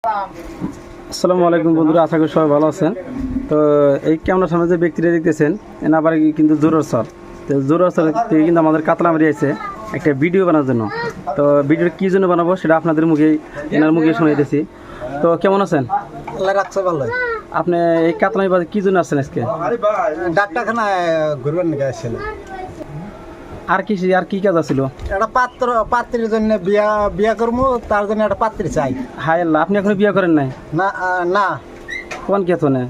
আসসালামু আলাইকুম বন্ধুরা, আশা করি সবাই ভালো আছেন। তো এই ক্যামেরার সামনে যে ব্যক্তিরা দেখতেছেন এনা আবার কিন্তু জোরার স্যার, তো জোরার স্যার থেকে কিন্তু আমাদের কাতলামারি আছে একটা ভিডিও বানানোর জন্য। তো ভিডিওটা কী জন্য বানাবো সেটা আপনাদের এনার মুখে শুনাইতেছি। তো কেমন আছেন? আল্লাহ রাখছে ভালো। আপনি এই কাতলামারি বাজারে কী জন্য আসছেন আজকে? ডাক্তারখানায় ঘুরবেন নাকি আসছিল? আর কি কাজ আছিল? একটা পাত্রীর জন্য বিয়া করবো, তার জন্য একটা পাত্রী চাই। হায় আল্লাহ, আপনি এখনো বিয়ে করেন নাই? না না। কোন কেতনে?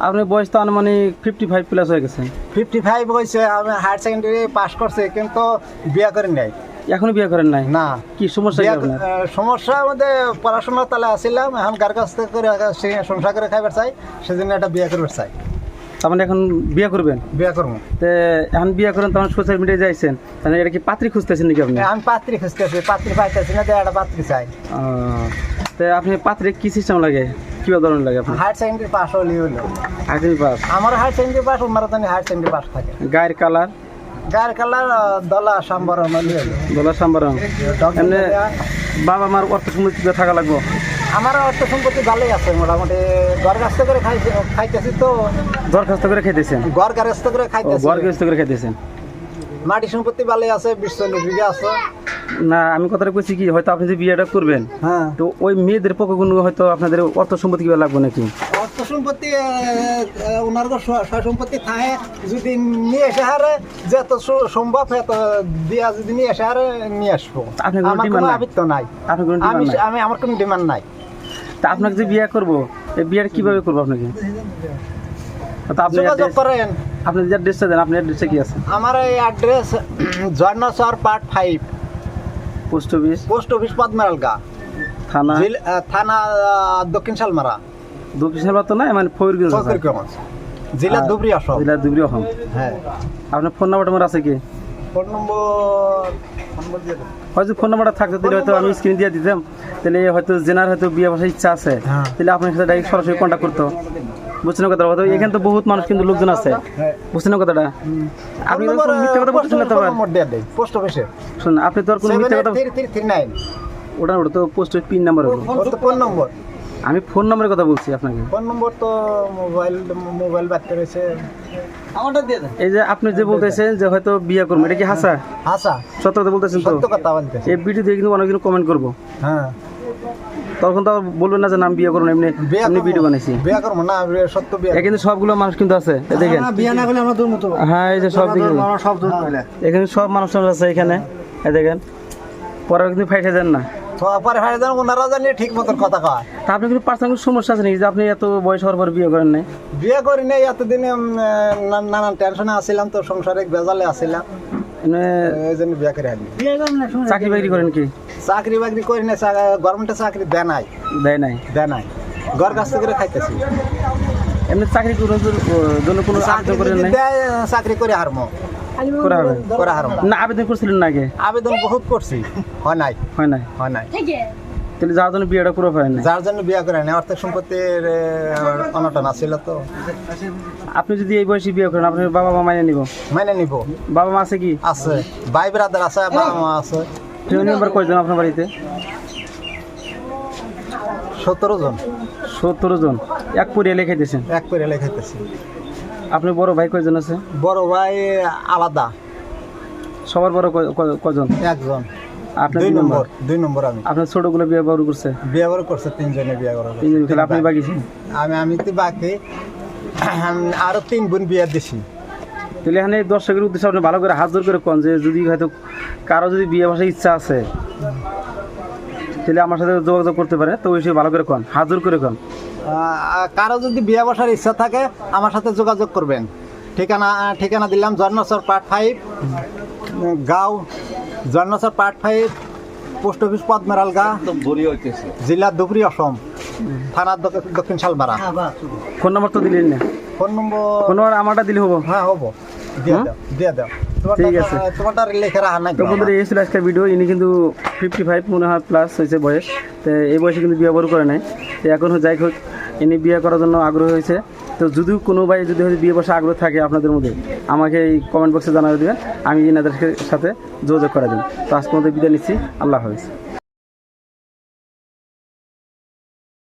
আপনার বয়স তো আনুমানিক 55+ হয়ে গেছে। 55 হয়েছে। আমি হায়ার সেকেন্ডারি পাস করছি, কিন্তু বিয়া করি নাই। এখনো বিয়ে করেন নাই? না। কি সমস্যা? সমস্যা আমাদের পড়াশোনার তালে আসছিলাম, এখন কার কাছ থেকে করে সংসার করে খাইবার চাই, সেজন্য একটা বিয়া করবার চাই। তার এখন বিয়ে করবেন? বিয়া করবো। তো এখন বিয়ে করেন তখন সোশ্যাল মিডিয়ায় যাইছেন, তাহলে এটা কি পাত্রী খুঁজতেছেন নাকি আপনি? আমি পাত্রী খুঁজতেছি, পাত্রী পাইতেছি না, একটা পাত্রী চাই। তো আপনি পাত্রী কি সিস্টেম লাগে, কি ধরনের লাগে আপনার? হায়ার সেকেন্ডারি পাস হলেই হলো। Higher pass? আমার হায়ার সেকেন্ডারি পাস, ওনারা তো হায়ার সেকেন্ডারি পাস থাকে। গায়ের কালার? গায়ের কালার দলা সাম্বরম। দলা সাম্বরম। এমনি বাবা মার অর্থ সম্পত্তি থাকা লাগবো? আমার অর্থ সম্পত্তি ভালোই আছে, মোটামুটি দরখাস্ত করে খাইতেছি। তো দরখাস্ত করে খাইতেছেন? গড়গারস্থ করে খাইতেছি। গড়গারস্থ করে খাইতেছেন? মাটি সম্পত্তি ভালোই আছে, 20-40 বিঘা আছে। না, আমি কথাটা কইছি কি, হয়তো আপনি যে বিয়েটা করবেন, হ্যাঁ, তো ওই মেয়েদের পক্ষগুলো হয়তো আপনাদের অর্থ সম্পত্তি কিভাবে লাগবে নাকি? অর্থ সম্পত্তি ওনার সয় সম্পত্তি থাকে, যদি নিয়ে এসে হারে যত সম্ভব এত দিয়া যদি নিয়ে এসে হারে নিয়ে আসবো। আমার কোনো আবৃত্ত নাই। আমার কোনো ডিমান্ড নাই। তা আপনাকে যে বিয়ে করবো, এই বিয়েটা কিভাবে করবো আপনাকে? যোগাযোগ করেন। আপনি যে অ্যাড্রেসটা দেন, আপনার অ্যাড্রেসটা কি আছে? আমার এই অ্যাড্রেস জয়নাচর পার্ট 5, পোস্ট অফিস পদ্মারালগা, থানা দক্ষিণ শালমারা। দক্ষিণ শালমারা তো না, মানে ফরিদগঞ্জ, জেলা ধুবড়ী অসম। হ্যাঁ। আপনার ফোন নাম্বারটা আছে কি? ফোন নম্বর হয়তো ফোন নাম্বারটা থাকতো তাহলে হয়তো আমি স্ক্রিন দিয়ে দিতাম, তাহলে হয়তো জেনার হয়তো বিয়ে বসার ইচ্ছা আছে, তাহলে আপনার সাথে ডাইরেক্ট সরাসরি কন্ট্যাক্ট করতো। বুঝছেন কথাটা? হয়তো এখানে তো বহুত মানুষ কিন্তু লোকজন আছে, বুঝছেন কথাটা? আপনি মিথ্যা কথা বলতেছেন না? পোস্ট অফিসে শুনুন, আপনি তো আর কোনো মিথ্যা কথা, 339 ওটা তো পোস্ট অফিস পিন নাম্বার হলো। ফোন নম্বর? আমি ফোন নম্বরের কথা বলছি আপনাকে। ফোন নম্বর তো মোবাইল বাদ করেছে। এই যে আপনি যে বলতেছেন যে হয়তো বিয়ে করবো, এটা কি হাসা? সত্য কথা বলতেছেন তো? এই ভিডিও দিয়ে কিন্তু অনেকজন কমেন্ট করবো। হ্যাঁ, তখন তো বলবেন না যে নাম বিয়ে করবো, এমনি ভিডিও বানাইছি। বিয়ে করবো না, সত্য বিয়ে। কিন্তু সবগুলো মানুষ কিন্তু আছে, দেখেন। বিয়ে না করলে আমার দূর মতো। হ্যাঁ, এই যে সব দিকে এখানে সব মানুষ আছে এখানে, দেখেন। পরে কিন্তু ফাইটে দেন না, ওনারা জানি ঠিক মতন কথা কয়। তা আপনি কিন্তু পার্সোনাল সমস্যা আছে নাকি যে আপনি এত বয়স হওয়ার পর বিয়ে করেন নাই? বিয়ে করি নাই, এতদিনে নানান টেনশনে আসছিলাম, তো সংসারে বেজালে আসছিলাম, এই জন্য বিয়ে করে আনি। চাকরি বাকরি করেন কি? চাকরি বাকরি করি না, গভর্নমেন্টের চাকরি দেয় নাই, ঘর কাছ থেকে খাইতেছি। এমনি চাকরি জন্য কোনো আবেদন করেন নাই? চাকরি করে হারমো না। আবেদন করছিলেন না আগে? আবেদন বহুত করছি, হয় নাই। তাহলে যার জন্য বিয়েটা করে পারেন? যার জন্য বিয়ে করে নাই, অর্থ সম্পত্তির অনটন আছিল তো। আপনি যদি এই বয়সে বিয়ে করেন, আপনার বাবা মা মাইনে নিব? বাবা মা আছে কি? আছে, ভাই ব্রাদার আছে, বাবা মা আছে। ফ্যামিলি মেম্বার কয়জন আপনার বাড়িতে? 17 জন। 17 জন এক পরিয়ালে খাইতেছেন? এক পরিয়ালে খাইতেছি। আপনার বড় ভাই কয়জন আছে? বড় ভাই আলাদা। সবার বড় কজন? একজন। আপনি 2 নম্বর। আমি। আপনার ছোটগুলো বিয়ে করছে? বিয়ে করছে 3 জনে বিয়ে করে। 3 জন। আপনি বাকি? আমি তো বাকি, আরো 3 বোন বিয়ে দিছি। তাহলে এখানে দর্শকের উদ্দেশ্যে আপনি ভালো করে হাজির করে কোন যে যদি হয়তো কারো যদি বিয়ে বসার ইচ্ছা আছে, তাহলে আমার সাথে যোগাযোগ করতে পারে। তো ওই সে ভালো করে কোন, হাজির করে কোন। কারো যদি বিয়ে বসার ইচ্ছা থাকে আমার সাথে যোগাযোগ করবেন। ঠিকানা দিলাম জয়নাচর পার্ট 5, গাঁও জয়নাচর পার্ট 5, পোস্ট অফিস পদ্মারালগা, জেলা ধুবড়ী অসম, থানা দক্ষিণ শালমারা। ফোন নম্বর তো দিলেন না? ফোন নম্বর আমারটা দিলে হবো? হ্যাঁ, হবো, দিয়ে দাও। ঠিক আছে, তোমারটা লেখা রাখা নাই। তো বন্ধুরা, এই ছিল আজকের ভিডিও। ইনি কিন্তু 55 মনে হয় প্লাস হয়েছে বয়স, তো এই বয়সে কিন্তু বিয়ে করে নাই। তো এখন যাই হোক, ইনি বিয়ে করার জন্য আগ্রহ হয়েছে। তো যদি কোনো ভাই যদি বিয়ে বসে আগ্রহ থাকে আপনাদের মধ্যে, আমাকে এই কমেন্ট বক্সে জানাবে দেবেন, আমি এনাদের সাথে যোগাযোগ করে দেবেন। তো আজকের মধ্যে বিদায় নিচ্ছি। আল্লাহ হাফেজ।